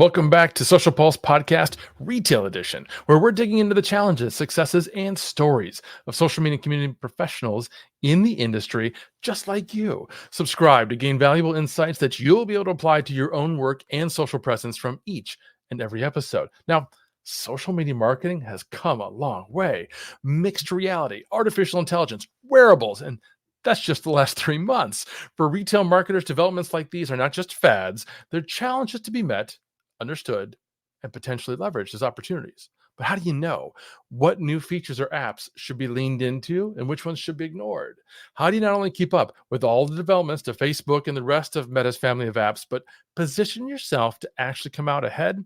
Welcome back to Social Pulse Podcast Retail Edition, where we're digging into the challenges, successes, and stories of social media community professionals in the industry, just like you. Subscribe to gain valuable insights that you'll be able to apply to your own work and social presence from each and every episode. Now, social media marketing has come a long way. Mixed reality, artificial intelligence, wearables, and that's just the last 3 months. For retail marketers, developments like these are not just fads, they're challenges to be met, understood, and potentially leveraged as opportunities. But how do you know what new features or apps should be leaned into and which ones should be ignored? How do you not only keep up with all the developments to Facebook and the rest of Meta's family of apps, but position yourself to actually come out ahead?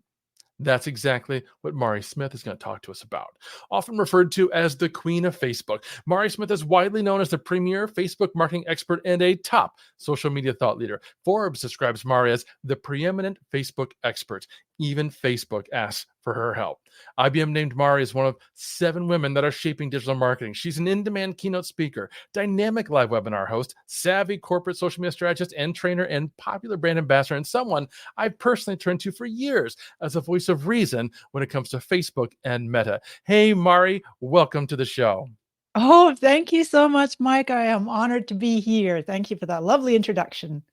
That's exactly what Mari Smith is going to talk to us about. Often referred to as the Queen of Facebook, Mari Smith is widely known as the premier Facebook marketing expert and a top social media thought leader. Forbes describes Mari as the preeminent Facebook expert. Even Facebook asks for her help. IBM named Mari as one of 7 women that are shaping digital marketing. She's an in-demand keynote speaker, dynamic live webinar host, savvy corporate social media strategist and trainer, and popular brand ambassador, and someone I've personally turned to for years as a voice of reason when it comes to Facebook and Meta. Hey, Mari, welcome to the show. Oh, thank you so much, Mike. I am honored to be here. Thank you for that lovely introduction.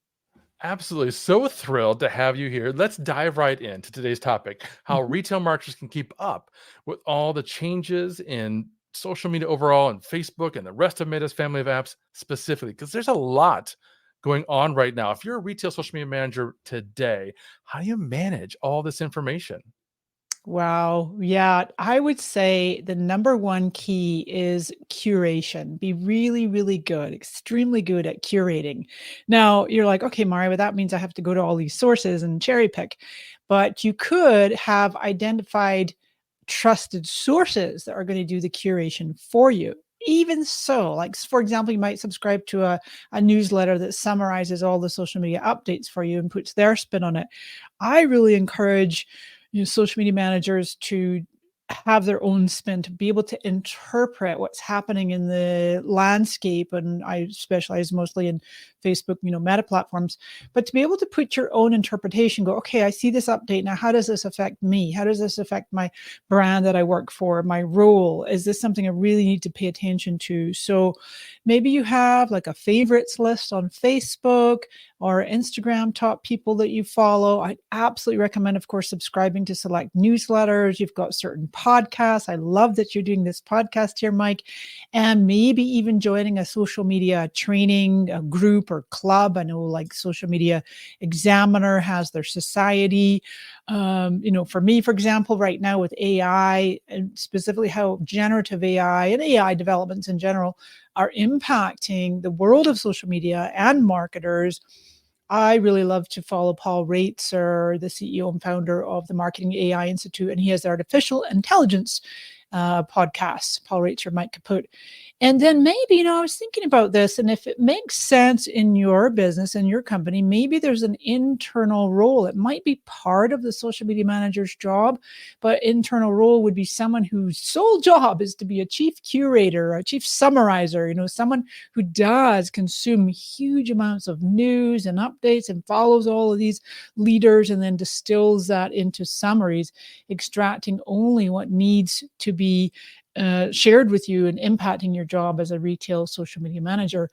Absolutely. So thrilled to have you here. Let's dive right into today's topic, how Mhm. retail marketers can keep up with all the changes in social media overall and Facebook and the rest of Meta's family of apps specifically, because there's a lot going on right now. If you're a retail social media manager today, how do you manage all this information? Wow. Yeah, I would say the number one key is curation. Be really, really good, extremely good at curating. Now, you're like, okay, Mario, well, that means I have to go to all these sources and cherry pick. But you could have identified trusted sources that are going to do the curation for you. Even so, like for example, you might subscribe to a newsletter that summarizes all the social media updates for you and puts their spin on it. I really encourage social media managers to have their own spin, to be able to interpret what's happening in the landscape. And I specialize mostly in Facebook, Meta platforms, but to be able to put your own interpretation, go, okay, I see this update. Now, how does this affect me? How does this affect my brand that I work for, my role? Is this something I really need to pay attention to? So maybe you have like a favorites list on Facebook or Instagram, top people that you follow. I absolutely recommend, of course, subscribing to select newsletters. You've got certain podcasts. I love that you're doing this podcast here, Mike, and maybe even joining a social media training a group or club. I know like Social Media Examiner has their society. For me, for example, right now with AI and specifically how generative AI and AI developments in general are impacting the world of social media and marketers. I really love to follow Paul Raitzer, the CEO and founder of the Marketing AI Institute, and he has the Artificial Intelligence podcast, Paul Raitzer, Mike Kaput. And then maybe, I was thinking about this, and if it makes sense in your business and your company, maybe there's an internal role. It might be part of the social media manager's job, but internal role would be someone whose sole job is to be a chief curator, a chief summarizer, someone who does consume huge amounts of news and updates and follows all of these leaders and then distills that into summaries, extracting only what needs to be shared with you and impacting your job as a retail social media manager.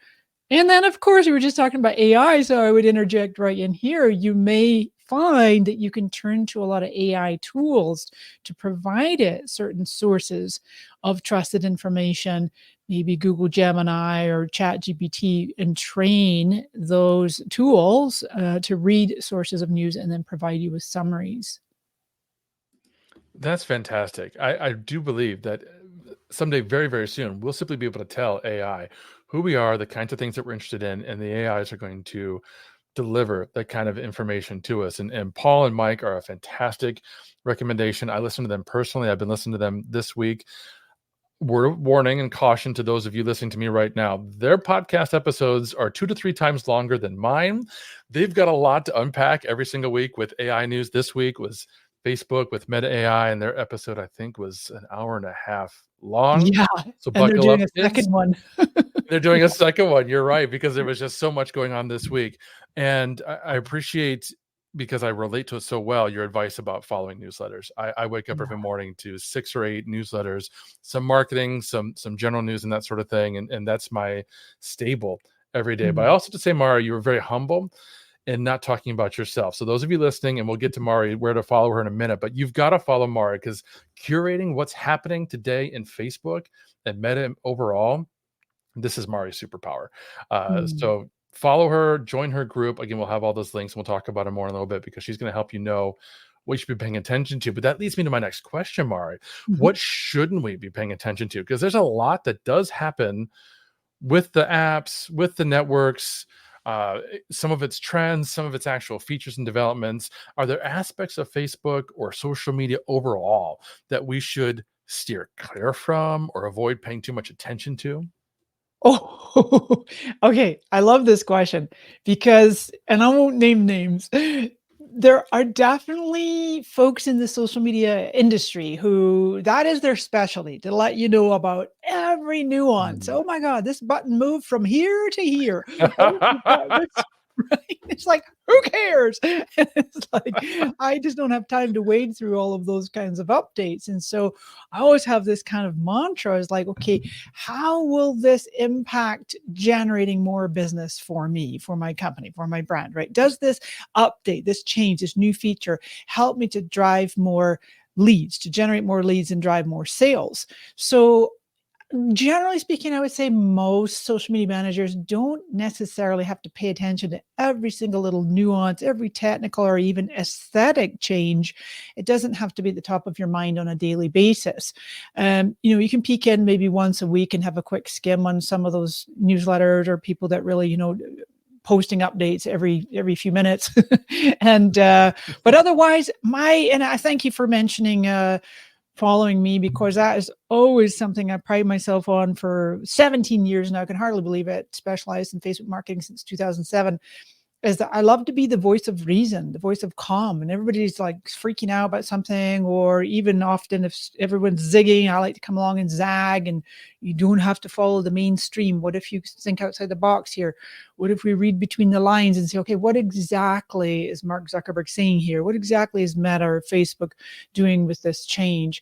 And then, of course, we were just talking about AI, so I would interject right in here. You may find that you can turn to a lot of AI tools to provide it certain sources of trusted information, maybe Google Gemini or ChatGPT, and train those tools to read sources of news and then provide you with summaries. That's fantastic. I do believe that someday, very, very soon, we'll simply be able to tell AI who we are, the kinds of things that we're interested in, and the AIs are going to deliver that kind of information to us. And Paul and Mike are a fantastic recommendation. I listen to them personally. I've been listening to them this week. Word of warning and caution to those of you listening to me right now. Their podcast episodes are 2 to 3 times longer than mine. They've got a lot to unpack every single week with AI news. This week was Facebook with Meta AI, and their episode, I think, was an hour and a half long. Yeah, So and they're buckle up, doing a kids. second one. They're doing a second one. You're right, because there was just so much going on this week. And I appreciate because I relate to it so well, your advice about following newsletters. I wake up Yeah. every morning to 6 or 8 newsletters, some marketing, some general news and that sort of thing, and that's my stable every day. But I Mm. also have to say, Mara, you were very humble and not talking about yourself. So those of you listening, and we'll get to Mari, where to follow her in a minute, but you've got to follow Mari, because curating what's happening today in Facebook and Meta overall, this is Mari's superpower. Mm. So follow her, join her group. Again, we'll have all those links and we'll talk about it more in a little bit, because she's going to help you know what you should be paying attention to. But that leads me to my next question, Mari. Mhm. What shouldn't we be paying attention to? Because there's a lot that does happen with the apps, with the networks. Some of its trends, some of its actual features and developments. Are there aspects of Facebook or social media overall that we should steer clear from or avoid paying too much attention to? Oh, okay. I love this question because, and I won't name names. There are definitely folks in the social media industry who that is their specialty to let you know about every nuance. Mm. Oh my God, this button moved from here to here. Oh, you've got this right. It's like, who cares? It's like, I just don't have time to wade through all of those kinds of updates. And so I always have this kind of mantra is like, okay, how will this impact generating more business for me, for my company, for my brand, right? Does this update, this change, this new feature help me to drive more leads, to generate more leads and drive more sales? So generally speaking, I would say most social media managers don't necessarily have to pay attention to every single little nuance, every technical or even aesthetic change. It doesn't have to be at the top of your mind on a daily basis. You can peek in maybe once a week and have a quick skim on some of those newsletters or people that really, posting updates every few minutes. And but otherwise, and I thank you for mentioning following me because that is always something I pride myself on for 17 years now. I can hardly believe it. Specialized in Facebook marketing since 2007. Is that I love to be the voice of reason, the voice of calm, and everybody's like freaking out about something, or even often if everyone's zigging, I like to come along and zag. And you don't have to follow the mainstream. What if you think outside the box here? What if we read between the lines and say, okay, what exactly is Mark Zuckerberg saying here? What exactly is Meta or Facebook doing with this change?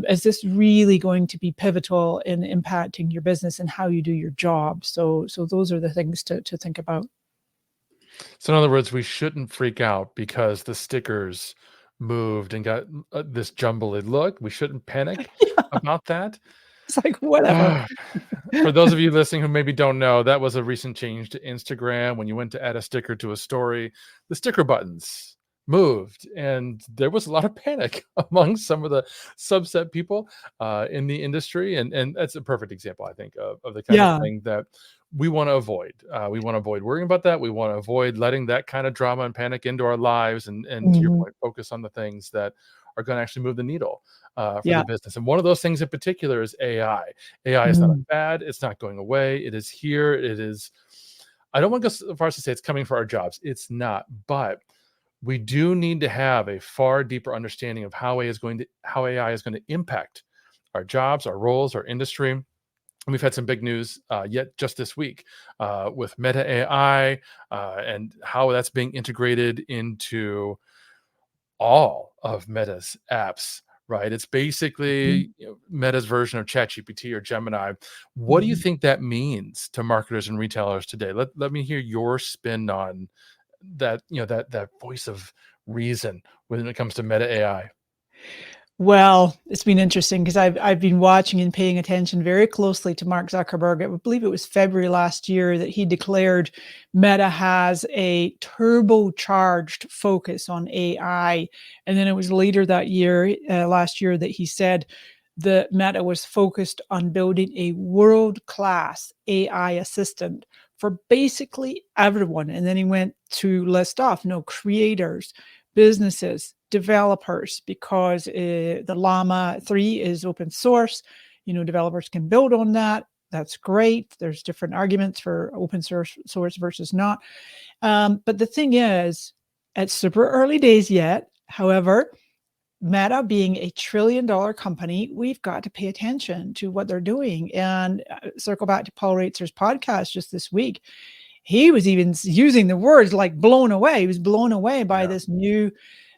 Is this really going to be pivotal in impacting your business and how you do your job? So those are the things to think about. So in other words, we shouldn't freak out because the stickers moved and got this jumbled look. We shouldn't panic about that. It's like, whatever. For those of you listening who maybe don't know, that was a recent change to Instagram. When you went to add a sticker to a story, the sticker buttons moved, and there was a lot of panic among some of the subset people in the industry. And that's a perfect example, I think, of the kind of Yeah. thing that we want to avoid. We want to avoid worrying about that. We want to avoid letting that kind of drama and panic into our lives. And to your Mhm. point, focus on the things that are going to actually move the needle for the Yeah. business. And one of those things in particular is AI. AI is not a Mm. fad. It's not going away. It is here. It is. I don't want to go so far as to say it's coming for our jobs. It's not. But we do need to have a far deeper understanding of how AI is going to impact our jobs, our roles, our industry. And we've had some big news yet just this week with Meta AI and how that's being integrated into all of Meta's apps, right? It's Mhm. basically Meta's version of ChatGPT or Gemini. What do you Mhm. think that means to marketers and retailers today? Let me hear your spin on that, that voice of reason when it comes to Meta AI. Well, it's been interesting because I've been watching and paying attention very closely to Mark Zuckerberg. I believe it was February last year that he declared Meta has a turbocharged focus on AI, and then it was later that year, last year, that he said that Meta was focused on building a world-class AI assistant for basically everyone. And then he went to list off, creators, businesses, developers, because the Llama 3 is open source. Developers can build on that. That's great. There's different arguments for open source versus not. But the thing is, it's super early days yet. However, Meta being a trillion-dollar company, we've got to pay attention to what they're doing. And circle back to Paul Reitzer's podcast just this week. he was even using the words like blown away. He was blown away by Yeah. this new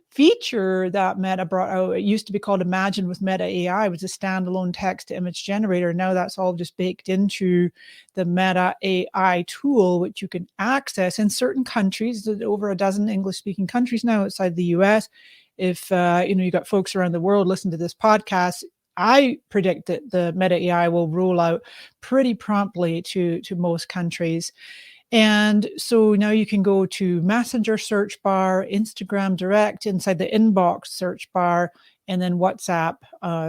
feature that Meta brought out. It used to be called Imagine with Meta AI. It was a standalone text to image generator. Now that's all just baked into the Meta AI tool, which you can access in certain countries. There's over a dozen English-speaking countries now outside the US. If you got folks around the world listen to this podcast, I predict that the Meta AI will roll out pretty promptly to most countries. And so now you can go to Messenger search bar, Instagram direct inside the inbox search bar, and then WhatsApp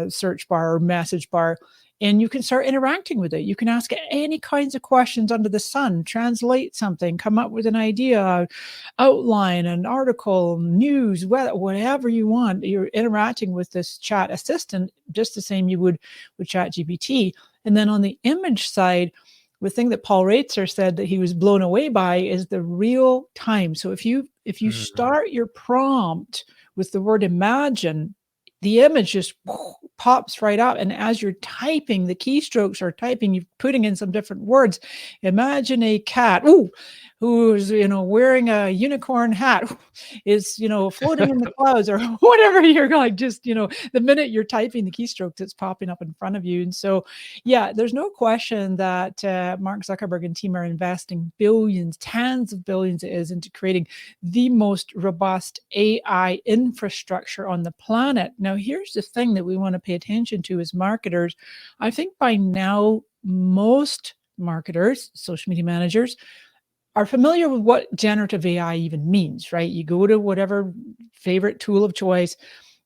search bar or message bar. And you can start interacting with it. You can ask it any kinds of questions under the sun, translate something, come up with an idea, outline an article, news, whatever you want. You're interacting with this chat assistant just the same you would with ChatGPT. And then on the image side, the thing that Paul Raitzer said that he was blown away by is the real time. So if you start your prompt with the word imagine, the image just pops right up. And as you're typing, the keystrokes are typing, you're putting in some different words. Imagine a cat, who's wearing a unicorn hat, is floating in the clouds, or whatever you're going. Just the minute you're typing the keystrokes, it's popping up in front of you. And so yeah, there's no question that Mark Zuckerberg and team are investing billions, tens of billions it is, into creating the most robust AI infrastructure on the planet. Now, here's the thing that we want to pay attention to as marketers. I think by now, most marketers, social media managers, are familiar with what generative AI even means, right? You go to whatever favorite tool of choice,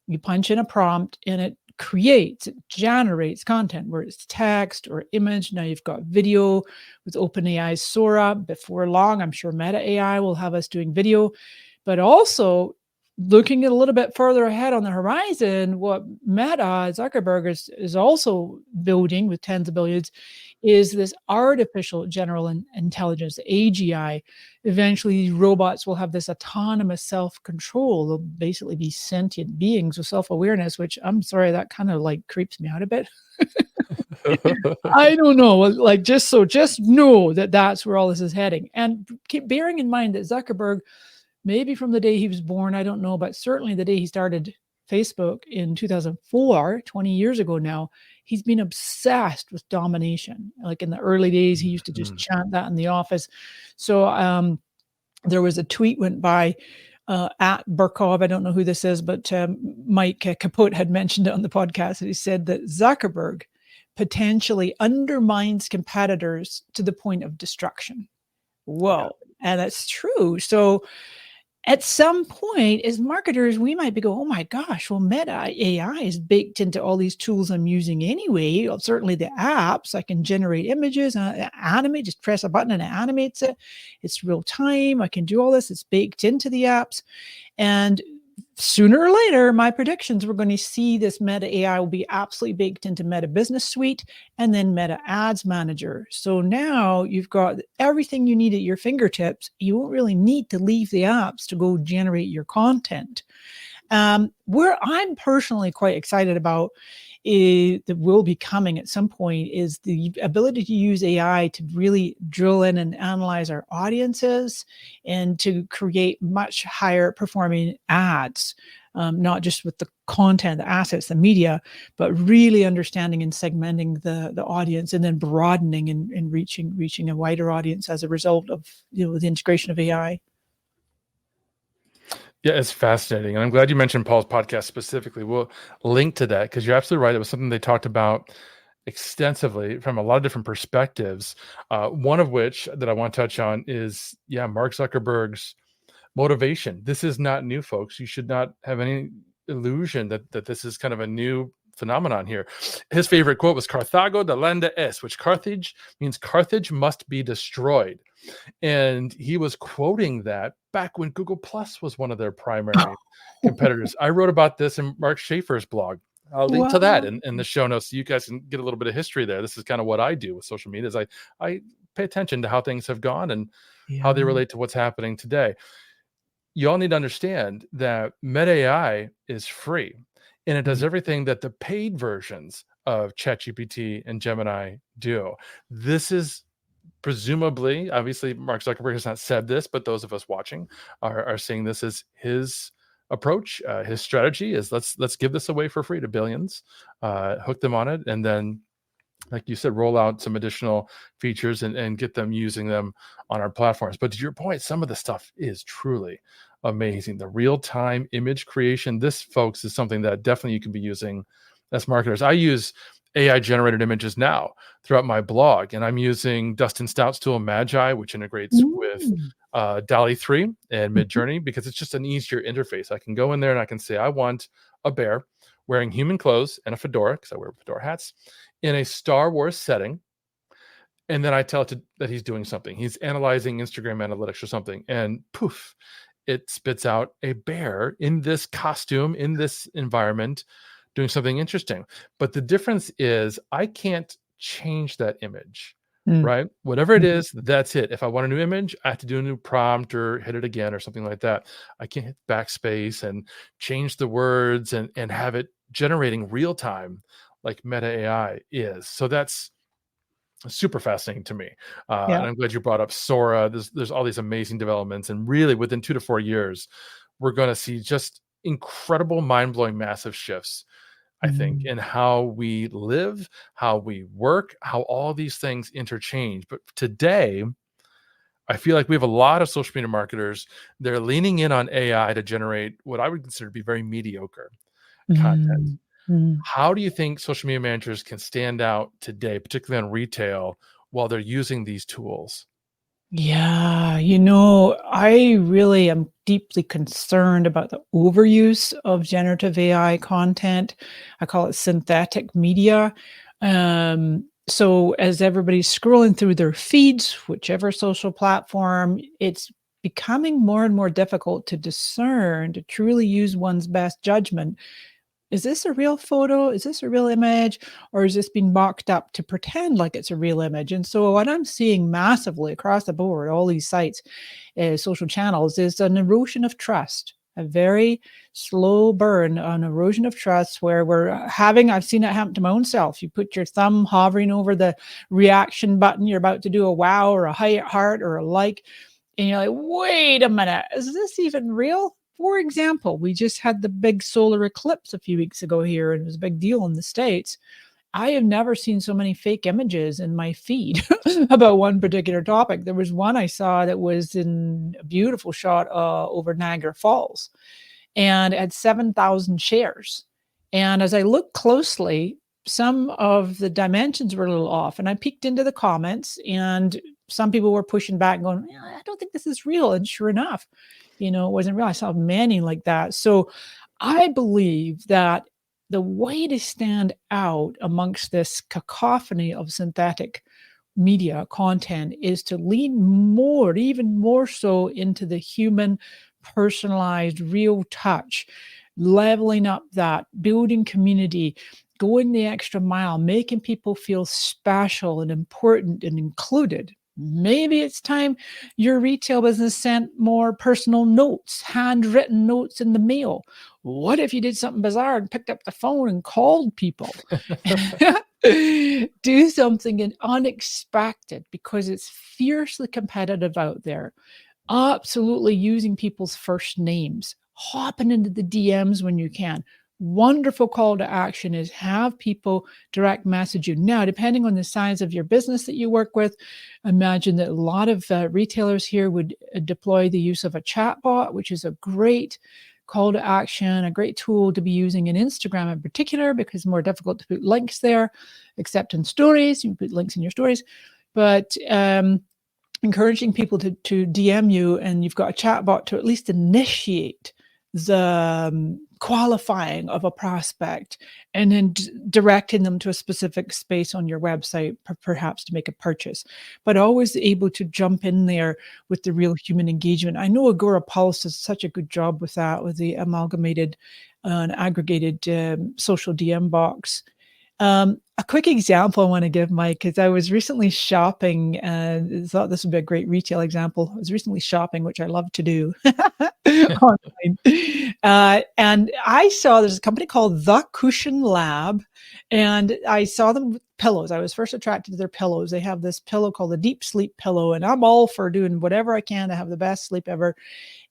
you punch in a prompt, and it generates content, where it's text or image. Now you've got video with OpenAI's Sora. Before long, I'm sure Meta AI will have us doing video, but also looking a little bit further ahead on the horizon, what Meta, Zuckerberg is also building with tens of billions is this artificial general intelligence, AGI. Eventually, these robots will have this autonomous self-control. They'll basically be sentient beings with self-awareness, which I'm sorry, that kind of like creeps me out a bit. I don't know. Like, just know that that's where all this is heading. And keep bearing in mind that Zuckerberg, maybe from the day he was born, I don't know, but certainly the day he started Facebook in 2004, 20 years ago now, he's been obsessed with domination. Like in the early days, he used to just chant that in the office. So there was a tweet went by at Burkov. I don't know who this is, but Mike Capote had mentioned it on the podcast. And he said that Zuckerberg potentially undermines competitors to the point of destruction. Whoa. Yeah. And that's true. So at some point, as marketers, we might be going, oh my gosh, well, Meta AI is baked into all these tools I'm using anyway. Certainly the apps, I can generate images, animate, just press a button and it animates it. It's real time. I can do all this. It's baked into the apps. And sooner or later, my predictions, we're going to see this Meta AI will be absolutely baked into Meta Business Suite and then Meta Ads Manager. So now you've got everything you need at your fingertips. You won't really need to leave the apps to go generate your content. Where I'm personally quite excited about that will be coming at some point is the ability to use AI to really drill in and analyze our audiences and to create much higher performing ads, not just with the content, the assets, the media, but really understanding and segmenting the audience and then broadening and reaching a wider audience as a result of the integration of AI. Yeah, it's fascinating. And I'm glad you mentioned Paul's podcast specifically. We'll link to that because you're absolutely right. It was something they talked about extensively from a lot of different perspectives. One of which that I want to touch on is, Mark Zuckerberg's motivation. This is not new, folks. You should not have any illusion that this is kind of a new phenomenon here. His favorite quote was Carthago delenda est, which Carthage means Carthage must be destroyed. And he was quoting that back when Google Plus was one of their primary competitors. I wrote about this in Mark Schaefer's blog. I'll link to that in the show notes so you guys can get a little bit of history there. This is kind of what I do with social media is I pay attention to how things have gone and how they relate to what's happening today. You all need to understand that Meta AI is free and it does everything that the paid versions of ChatGPT and Gemini do. This is presumably, obviously, Mark Zuckerberg has not said this, but those of us watching are seeing this as his approach. His strategy is let's give this away for free to billions, hook them on it, and then, like you said, roll out some additional features and get them using them on our platforms. But to your point, some of the stuff is truly amazing. The real-time image creation, this, folks, is something that definitely you can be using as marketers. I use AI generated images now throughout my blog, and I'm using Dustin Stout's tool Magi, which integrates with Mm. DALL-E 3 and Mhm. Midjourney, because it's just an easier interface. I can go in there and I can say, I want a bear wearing human clothes and a fedora, because I wear fedora hats, in a Star Wars setting. And then I tell it that he's doing something. He's analyzing Instagram analytics or something, and poof, it spits out a bear in this costume, in this environment, doing something interesting. But the difference is I can't change that image, Mm. right? Whatever it Mhm. is, that's it. If I want a new image, I have to do a new prompt or hit it again or something like that. I can't hit backspace and change the words and have it generating real time like Meta AI is. So that's super fascinating to me. And Yeah. I'm glad you brought up Sora. There's all these amazing developments, and really within 2 to 4 years, we're going to see just incredible, mind blowing, massive shifts. I think Mm. in how we live, how we work, how all these things interchange. But today, I feel like we have a lot of social media marketers. They're leaning in on AI to generate what I would consider to be very mediocre content. Mm. Mm. How do you think social media managers can stand out today, particularly on retail, while they're using these tools? Yeah, I really am deeply concerned about the overuse of generative AI content. I call it synthetic media. So as everybody's scrolling through their feeds, whichever social platform, it's becoming more and more difficult to discern, to truly use one's best judgment. Is this a real photo? Is this a real image? Or is this being mocked up to pretend like it's a real image? And so what I'm seeing massively across the board, all these sites, social channels, is an erosion of trust, a very slow burn, an erosion of trust where I've seen it happen to my own self. You put your thumb hovering over the reaction button, you're about to do a wow or a heart or a like, and you're like, wait a minute, is this even real? For example, we just had the big solar eclipse a few weeks ago here, and it was a big deal in the States. I have never seen so many fake images in my feed about one particular topic. There was one I saw that was in a beautiful shot over Niagara Falls, and it had 7,000 shares. And as I looked closely, some of the dimensions were a little off. And I peeked into the comments, and some people were pushing back, going, "Yeah, I don't think this is real." And sure enough, it wasn't real. I saw many like that. So I believe that the way to stand out amongst this cacophony of synthetic media content is to lean more, even more so, into the human, personalized, real touch, leveling up that, building community, going the extra mile, making people feel special and important and included. Maybe it's time your retail business sent more personal notes, handwritten notes in the mail. What if you did something bizarre and picked up the phone and called people? Do something unexpected, because it's fiercely competitive out there. Absolutely using people's first names, hopping into the DMs when you can. Wonderful call to action is have people direct message you. Now, depending on the size of your business that you work with, imagine that a lot of retailers here would deploy the use of a chat bot, which is a great call to action, a great tool to be using in Instagram in particular, because it's more difficult to put links there, except in stories. You can put links in your stories. But encouraging people to DM you, and you've got a chat bot to at least initiate the qualifying of a prospect, and then directing them to a specific space on your website, perhaps to make a purchase, but always able to jump in there with the real human engagement. I know Agora Pulse does such a good job with that, with the amalgamated and aggregated social DM box. A quick example I want to give, Mike, is I was recently shopping and thought this would be a great retail example. I was recently shopping, which I love to do online. And I saw there's a company called The Cushion Lab, and I saw them with pillows. I was first attracted to their pillows. They have this pillow called the Deep Sleep Pillow, and I'm all for doing whatever I can to have the best sleep ever.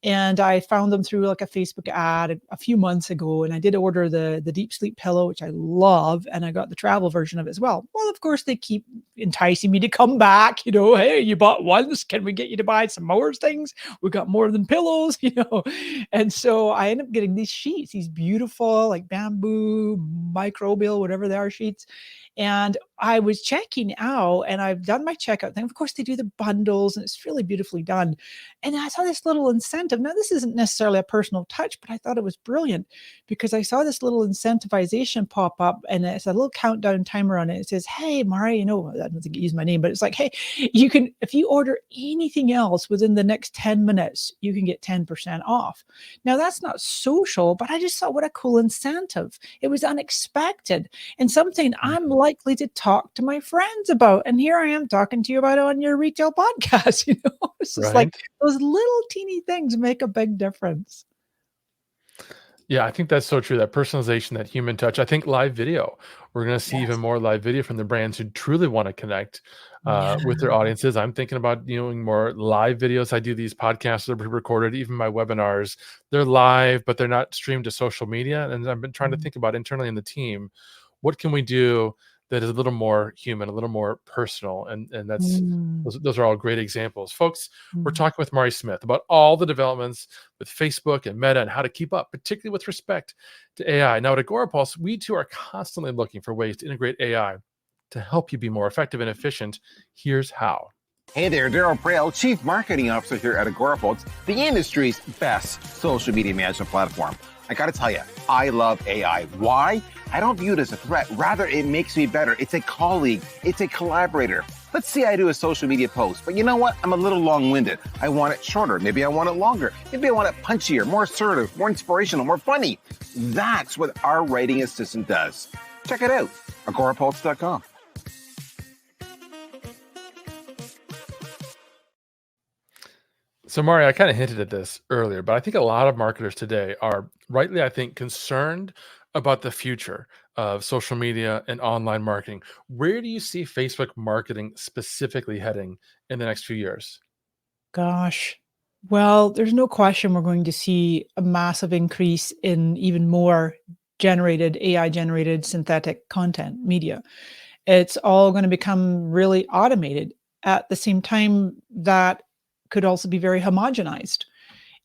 And I found them through like a Facebook ad a few months ago, and I did order the deep sleep pillow, which I love, and I got the travel version of it as well. Well, of course, they keep enticing me to come back. Hey, you bought once, can we get you to buy some more things? We got more than pillows, And so I end up getting these sheets, these beautiful like bamboo, microbial, whatever they are sheets. And I was checking out, and I've done my checkout thing. Of course, they do the bundles, and it's really beautifully done. And I saw this little incentive. Now, this isn't necessarily a personal touch, but I thought it was brilliant because I saw this little incentivization pop up, and it's a little countdown timer on it. It says, "Hey, Mari, I don't think it used my name, but it's like, hey, you can, if you order anything else within the next 10 minutes, you can get 10% off." Now, that's not social, but I just thought, what a cool incentive. It was unexpected and something I'm Mhm. likely to talk to my friends about. And here I am talking to you about it on your retail podcast. It's just like Right? those little teeny things make a big difference. Yeah, I think that's so true. That personalization, that human touch. I think live video. We're going to see even Yes. more live video from the brands who truly want to connect Yeah. with their audiences. I'm thinking about doing more live videos. I do these podcasts that are pre-recorded, even my webinars. They're live, but they're not streamed to social media. And I've been trying to Mm. think about internally in the team, what can we do that is a little more human, a little more personal, and that's Mm. those are all great examples, folks. We're Mm. talking with Mari Smith about all the developments with Facebook and Meta and how to keep up, particularly with respect to AI. Now, at Agorapulse, we too are constantly looking for ways to integrate AI to help you be more effective and efficient. Here's how. Hey there, Daryl Prale, Chief Marketing Officer here at Agorapulse, the industry's best social media management platform. I gotta tell you, I love AI. Why? I don't view it as a threat. Rather, it makes me better. It's a colleague. It's a collaborator. Let's say I do a social media post, but you know what? I'm a little long-winded. I want it shorter. Maybe I want it longer. Maybe I want it punchier, more assertive, more inspirational, more funny. That's what our writing assistant does. Check it out, agorapulse.com. So, Mari, I kind of hinted at this earlier, but I think a lot of marketers today are rightly, I think, concerned about the future of social media and online marketing. Where do you see Facebook marketing specifically heading in the next few years? Gosh. Well, there's no question we're going to see a massive increase in even more generated AI generated synthetic content media. It's all going to become really automated. At the same time, that could also be very homogenized.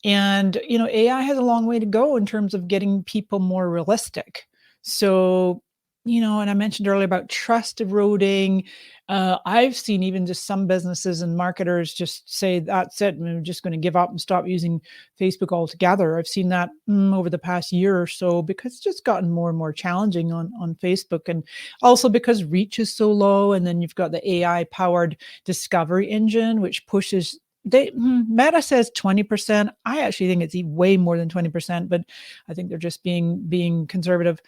And, AI has a long way to go in terms of getting people more realistic. So, and I mentioned earlier about trust eroding. I've seen even just some businesses and marketers just say, that's it, we're just going to give up and stop using Facebook altogether. I've seen that over the past year or so because it's just gotten more and more challenging on Facebook. And also because reach is so low. And then you've got the AI powered discovery engine, which pushes Meta says 20%. I actually think it's way more than 20%, but I think they're just being conservative.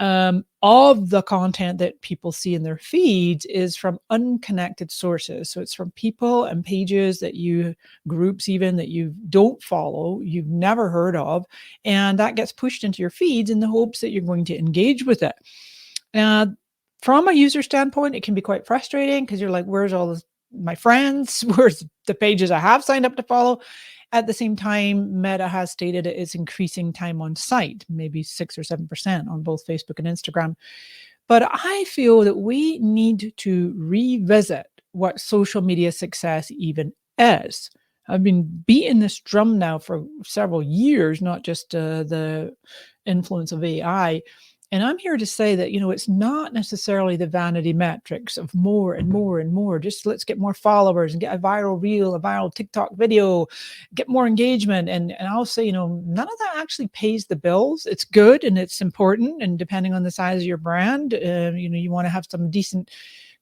Of the content that people see in their feeds is from unconnected sources. So it's from people and pages groups even that you don't follow, you've never heard of, and that gets pushed into your feeds in the hopes that you're going to engage with it. Uh, from a user standpoint, it can be quite frustrating because you're like, where's all this my friends? Where's the pages I have signed up to follow? At the same time, Meta has stated it is increasing time on site, maybe 6 or 7% on both Facebook and Instagram. But I feel that we need to revisit what social media success even is. I've been beating this drum now for several years, not just the influence of AI. And I'm here to say that, it's not necessarily the vanity metrics of more and more and more. Just let's get more followers and get a viral reel, a viral TikTok video, get more engagement. And I'll say, none of that actually pays the bills. It's good and it's important. And depending on the size of your brand, you want to have some decent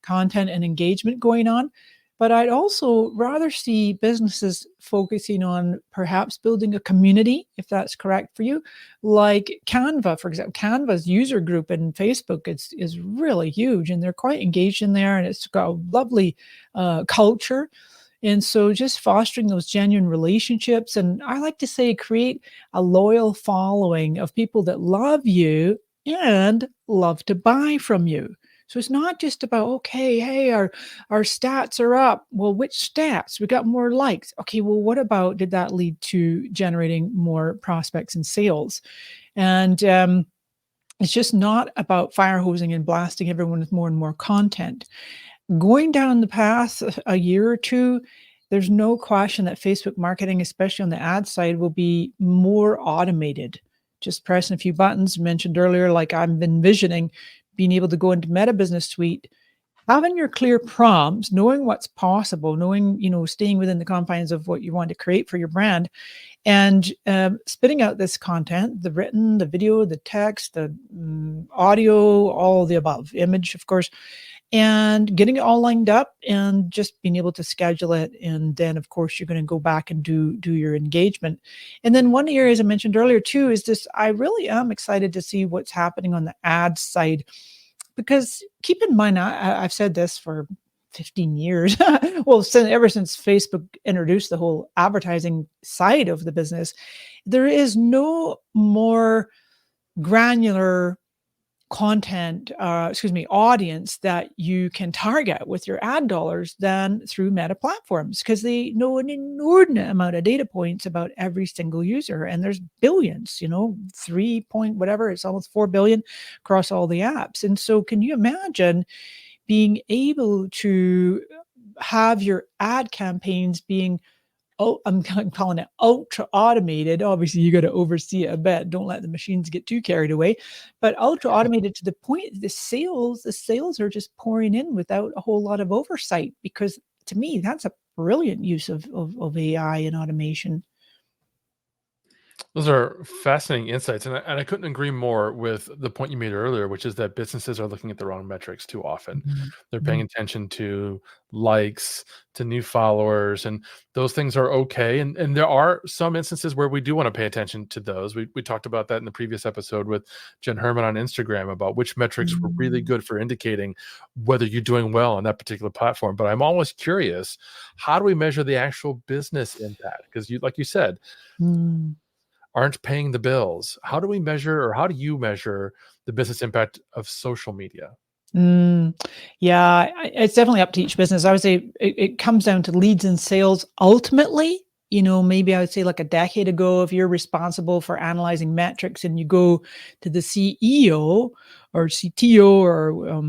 content and engagement going on. But I'd also rather see businesses focusing on perhaps building a community, if that's correct for you, like Canva, for example. Canva's user group in Facebook is really huge, and they're quite engaged in there, and it's got a lovely culture. And so just fostering those genuine relationships, and I like to say create a loyal following of people that love you and love to buy from you. So it's not just about, okay, hey, our stats are up. Well, which stats? We got more likes. Okay, well, what about did that lead to generating more prospects and sales? And it's just not about fire hosing and blasting everyone with more and more content. Going down the path a year or two, there's no question that Facebook marketing, especially on the ad side, will be more automated. Just pressing a few buttons, mentioned earlier, like I'm envisioning being able to go into Meta Business Suite, having your clear prompts, knowing what's possible, knowing, staying within the confines of what you want to create for your brand, and spitting out this content, the written, the video, the text, the audio, all the above, image, of course, and getting it all lined up and just being able to schedule it. And then, of course, you're going to go back and do your engagement. And then one area, as I mentioned earlier, too, is this, I really am excited to see what's happening on the ad side, because keep in mind, I've said this for 15 years. Well, ever since Facebook introduced the whole advertising side of the business, there is no more granular content, audience that you can target with your ad dollars than through Meta platforms, because they know an inordinate amount of data points about every single user. And there's billions, 3 point whatever, it's almost 4 billion across all the apps. And so can you imagine being able to have your ad campaigns being, I'm calling it ultra automated. Obviously, you got to oversee it a bit. Don't let the machines get too carried away. But ultra automated to the point the sales are just pouring in without a whole lot of oversight. Because to me, that's a brilliant use of AI and automation. Those are fascinating insights, and I couldn't agree more with the point you made earlier, which is that businesses are looking at the wrong metrics too often. They're paying attention to likes, to new followers, and those things are okay. And there are some instances where we do want to pay attention to those. We talked about that in the previous episode with Jen Herman on Instagram about which metrics were really good for indicating whether you're doing well on that particular platform. But I'm always curious, how do we measure the actual business impact? Because like you said, aren't paying the bills. How do we measure, or how do you measure the business impact of social media? Yeah, it's definitely up to each business. I would say it comes down to leads and sales ultimately. Maybe I would say like a decade ago, if you're responsible for analyzing metrics and you go to the CEO or CTO or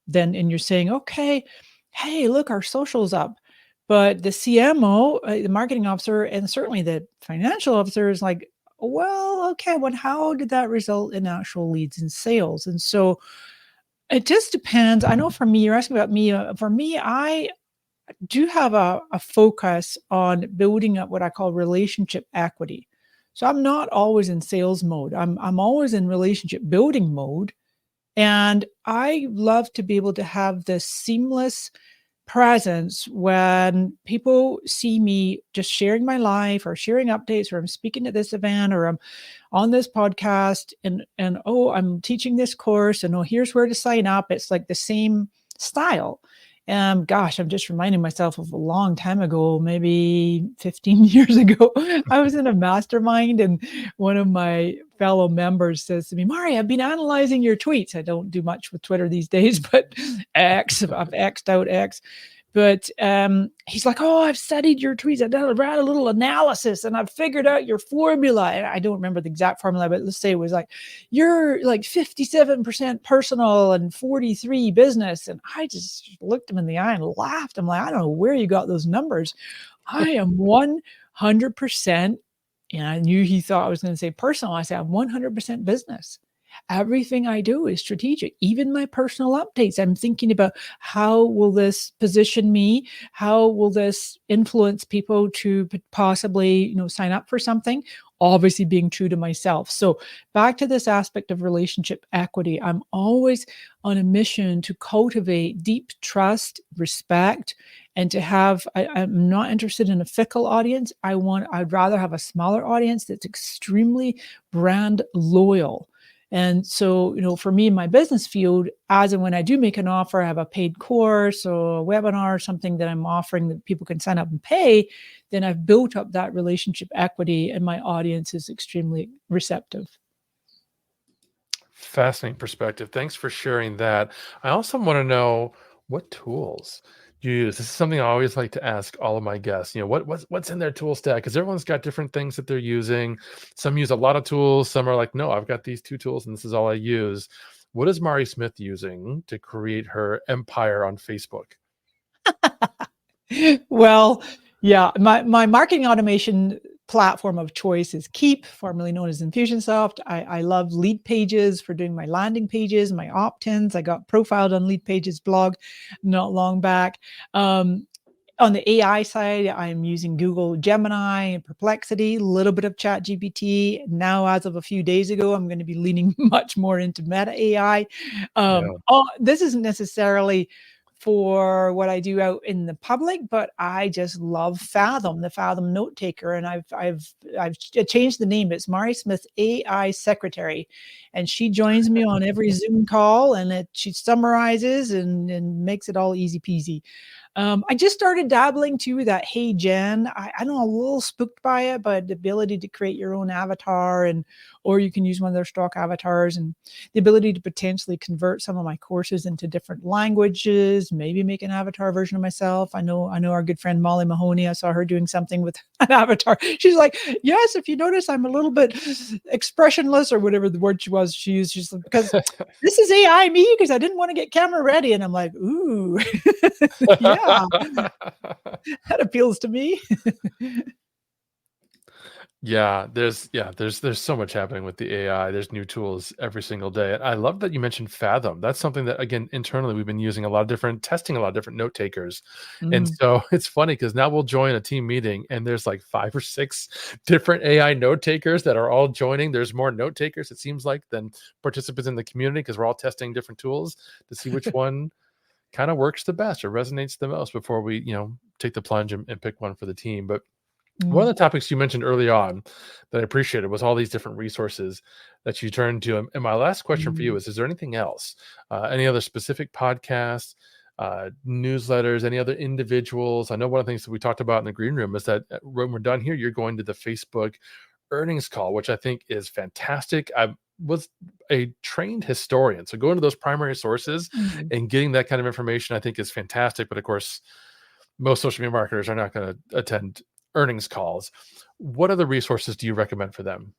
then and you're saying, okay, hey, look, our social's up. But the CMO, the marketing officer, and certainly the financial officer is like, well, okay, how did that result in actual leads and sales? And so it just depends. I know for me, you're asking about me. For me, I do have a focus on building up what I call relationship equity. So I'm not always in sales mode. I'm always in relationship building mode. And I love to be able to have this seamless presence when people see me just sharing my life or sharing updates, or I'm speaking at this event, or I'm on this podcast, and I'm teaching this course, and here's where to sign up. It's like the same style. Gosh, I'm just reminding myself of a long time ago, maybe 15 years ago, I was in a mastermind, and one of my fellow members says to me, Mari, I've been analyzing your tweets. I don't do much with Twitter these days, but I've X'd out X. But he's like, oh, I've studied your tweets. I've read a little analysis and I've figured out your formula. And I don't remember the exact formula, but let's say it was like, you're like 57% personal and 43 business. And I just looked him in the eye and laughed. I'm like, I don't know where you got those numbers. I am 100%. And I knew he thought I was going to say personal. I said, I'm 100% business. Everything I do is strategic, even my personal updates. I'm thinking about how will this position me? How will this influence people to possibly, sign up for something? obviously being true to myself. So back to this aspect of relationship equity, I'm always on a mission to cultivate deep trust, respect, and to have, I'm not interested in a fickle audience. I'd rather have a smaller audience that's extremely brand loyal. And so, for me in my business field, as and when I do make an offer, I have a paid course or a webinar or something that I'm offering that people can sign up and pay, then I've built up that relationship equity and my audience is extremely receptive. Fascinating perspective. Thanks for sharing that. I also want to know, what tools do you use? This is something I always like to ask all of my guests. What's in their tool stack? Because everyone's got different things that they're using. Some use a lot of tools. Some are like, no, I've got these 2 tools and this is all I use. What is Mari Smith using to create her empire on Facebook? Well, yeah, my marketing automation platform of choice is Keep, formerly known as Infusionsoft. I love Lead Pages for doing my landing pages, my opt-ins. I got profiled on Lead Pages blog not long back. On the AI side, I'm using Google Gemini and Perplexity, a little bit of ChatGPT. Now, as of a few days ago, I'm going to be leaning much more into Meta AI. Yeah. This isn't necessarily for what I do out in the public, but I just love Fathom, the Fathom note taker, and I've changed the name. It's Mari Smith AI Secretary, and she joins me on every Zoom call, and she summarizes and makes it all easy peasy. I just started dabbling too with that Hey Jen. I know, a little spooked by it, but the ability to create your own avatar, or you can use one of their stock avatars, and the ability to potentially convert some of my courses into different languages, maybe make an avatar version of myself. I know our good friend Molly Mahoney. I saw her doing something with an avatar. She's like, yes, if you notice, I'm a little bit expressionless, or whatever the word she used. She's like, because this is AI me, because I didn't want to get camera ready. And I'm like, ooh, yeah, that appeals to me. There's so much happening with the AI. There's new tools every single day. And I love that you mentioned Fathom. That's something that, again, internally we've been using testing a lot of different note takers. And so it's funny because now we'll join a team meeting and there's like 5 or 6 different AI note takers that are all joining. There's more note takers, it seems like, than participants in the community, because we're all testing different tools to see which one kind of works the best or resonates the most before we, take the plunge and pick one for the team. But one of the topics you mentioned early on that I appreciated was all these different resources that you turn to. And my last question for you is there anything else, any other specific podcasts, newsletters, any other individuals? I know one of the things that we talked about in the green room is that when we're done here, you're going to the Facebook earnings call, which I think is fantastic. I was a trained historian, so going to those primary sources and getting that kind of information, I think, is fantastic. But of course, most social media marketers are not going to attend earnings calls. What other resources do you recommend for them?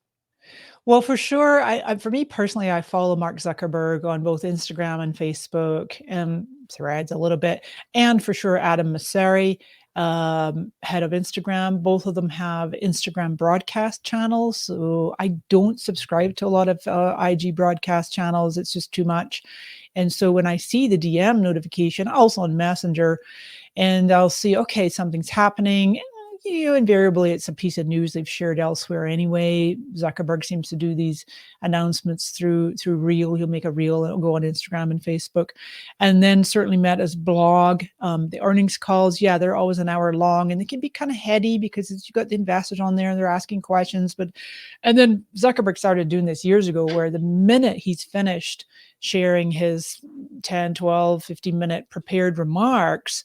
Well, for sure. For me personally, I follow Mark Zuckerberg on both Instagram and Facebook, and Threads a little bit, and for sure Adam Mosseri, head of Instagram. Both of them have Instagram broadcast channels, so I don't subscribe to a lot of IG broadcast channels. It's just too much. And so when I see the DM notification, also on Messenger, and I'll see, okay, something's happening. Invariably it's a piece of news they've shared elsewhere anyway. Zuckerberg seems to do these announcements through Reel. He'll make a Reel and it'll go on Instagram and Facebook. And then certainly Meta's blog, the earnings calls, they're always an hour long, and they can be kind of heady because you got the investors on there and they're asking questions. And then Zuckerberg started doing this years ago, where the minute he's finished sharing his 10, 12, 15-minute prepared remarks,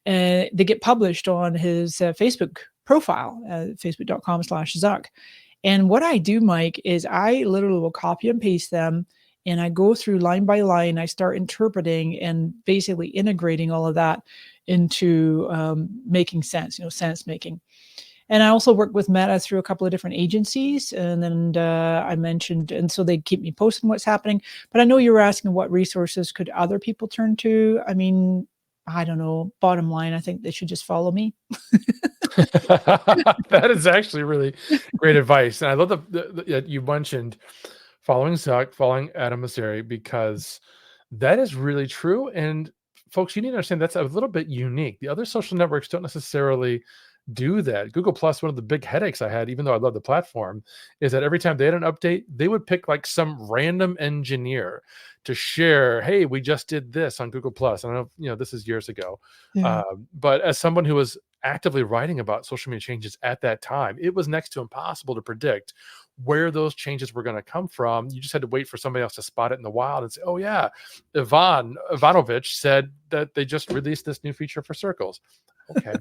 they get published on his Facebook profile, facebook.com/Zuck. And what I do, Mike, is I literally will copy and paste them, and I go through line by line. I start interpreting and basically integrating all of that into making sense, sense making. And I also work with Meta through a couple of different agencies. And then I mentioned, and so they keep me posted on what's happening. But I know you were asking what resources could other people turn to. I mean, I don't know. Bottom line, I think they should just follow me. That is actually really great advice. And I love that you mentioned following Zuck, following Adam Mosseri, because that is really true. And folks, you need to understand that's a little bit unique. The other social networks don't necessarily do that. Google Plus, one of the big headaches I had, even though I love the platform, is that every time they had an update, they would pick like some random engineer to share, hey, we just did this on Google Plus. I don't know, this is years ago. Yeah. But as someone who was actively writing about social media changes at that time, it was next to impossible to predict where those changes were going to come from. You just had to wait for somebody else to spot it in the wild and say, oh yeah, Ivanovich said that they just released this new feature for circles. Okay.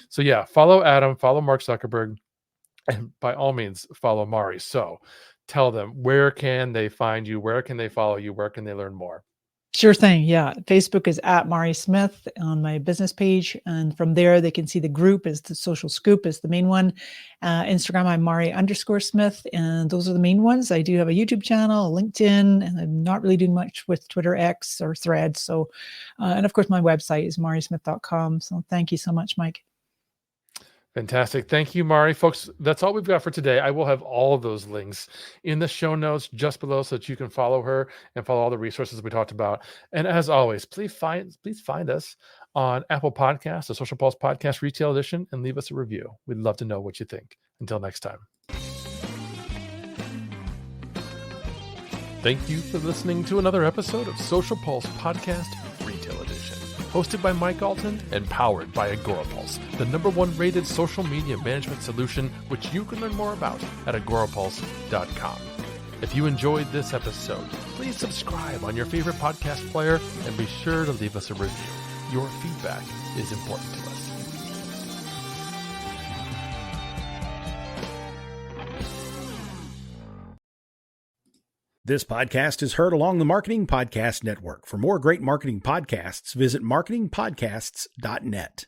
So yeah, follow Adam, follow Mark Zuckerberg, and by all means follow Mari. So tell them, where can they find you? Where can they follow you? Where can they learn more? Sure thing. Yeah. Facebook is at Mari Smith on my business page. And from there, they can see the group is the Social Scoop is the main one. Instagram, I'm Mari_Smith. And those are the main ones. I do have a YouTube channel, a LinkedIn, and I'm not really doing much with Twitter, X, or Threads. So, and of course, my website is marismith.com. So thank you so much, Mike. Fantastic. Thank you, Mari. Folks, that's all we've got for today. I will have all of those links in the show notes just below so that you can follow her and follow all the resources we talked about. And as always, please find us on Apple Podcasts, the Social Pulse Podcast Retail Edition, and leave us a review. We'd love to know what you think. Until next time. Thank you for listening to another episode of Social Pulse Podcast Retail Edition, hosted by Mike Allton and powered by Agorapulse, the #1 rated social media management solution, which you can learn more about at agorapulse.com. If you enjoyed this episode, please subscribe on your favorite podcast player and be sure to leave us a review. Your feedback is important to us. This podcast is heard along the Marketing Podcast Network. For more great marketing podcasts, visit marketingpodcasts.net.